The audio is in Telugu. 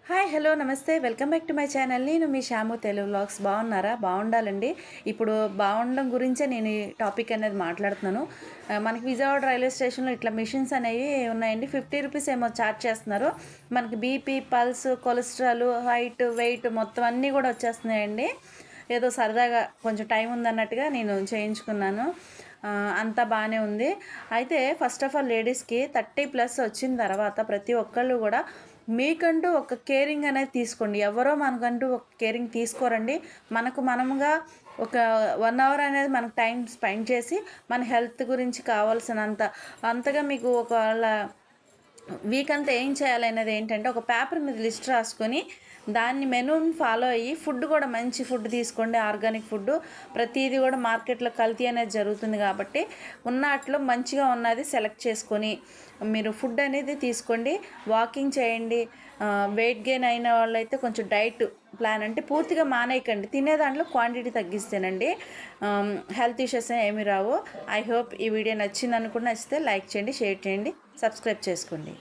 హాయ్ హలో నమస్తే welcome back to my channel. నేను మీ శ్యాము తెలుగు వ్లాగ్స్. బాగున్నారా? బాగుండాలండి. ఇప్పుడు బాగుండడం గురించే నేను ఈ టాపిక్ అనేది మాట్లాడుతున్నాను. మనకి విజయవాడ రైల్వే స్టేషన్లో ఇట్లా మిషన్స్ అనేవి ఉన్నాయండి. 50 రూపీస్ ఏమో ఛార్జ్ చేస్తున్నారు. మనకి BP, pulse, cholesterol, height, weight మొత్తం అన్నీ కూడా వచ్చేస్తున్నాయండి. ఏదో సరదాగా కొంచెం టైం ఉందన్నట్టుగా నేను చేయించుకున్నాను. అంతా బాగానే ఉంది. అయితే ఫస్ట్ ఆఫ్ ఆల్ లేడీస్కి 30+ వచ్చిన తర్వాత ప్రతి ఒక్కళ్ళు కూడా మీకంటూ ఒక కేరింగ్ అనేది తీసుకోండి. ఎవరో మనకంటూ ఒక కేరింగ్ తీసుకోరండి. మనకు మనముగా ఒక 1 అవర్ అనేది మనకు టైం స్పెండ్ చేసి మన హెల్త్ గురించి కావాల్సినంత అంతగా మీకు ఒకవేళ వీక్ అంతా ఏం చేయాలనేది ఏంటంటే ఒక పేపర్ మీద లిస్ట్ రాసుకొని దాన్ని మెనూని ఫాలో అయ్యి ఫుడ్ కూడా మంచి ఫుడ్ తీసుకోండి. ఆర్గానిక్ ఫుడ్ ప్రతిదీ కూడా మార్కెట్లో కల్తీ అనేది జరుగుతుంది కాబట్టి ఉన్నట్లో మంచిగా ఉన్నది సెలెక్ట్ చేసుకొని మీరు ఫుడ్ అనేది తీసుకోండి. వాకింగ్ చేయండి. వెయిట్ గెయిన్ అయిన వాళ్ళైతే కొంచెం డైట్ ప్లాన్ అంటే పూర్తిగా మానేయకండి. తినే దాంట్లో క్వాంటిటీ తగ్గిస్తేనండి హెల్త్ ఇష్యూస్ ఏమి రావు. ఐ హోప్ ఈ వీడియో నచ్చింది అనుకుంటే నచ్చితే లైక్ చేయండి, షేర్ చేయండి, సబ్స్క్రైబ్ చేసుకోండి.